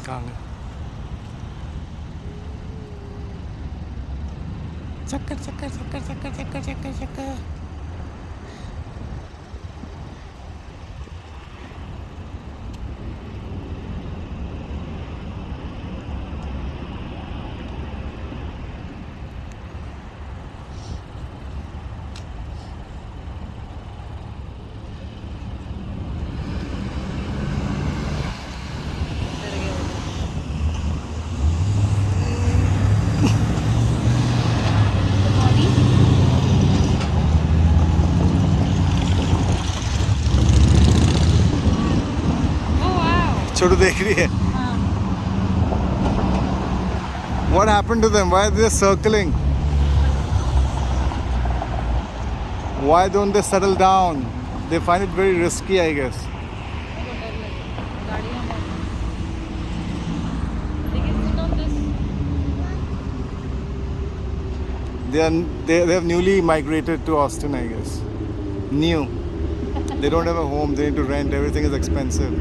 Kang. Chakka, chakka, chakka, chakka, chakka, chakka, chakka. छोटू देख रही है. What happened to them? Why are they circling? Why don't they settle down? They find it very risky, I guess. They have newly migrated to Austin, I guess. New. They don't have a home. They need to rent. Everything is expensive.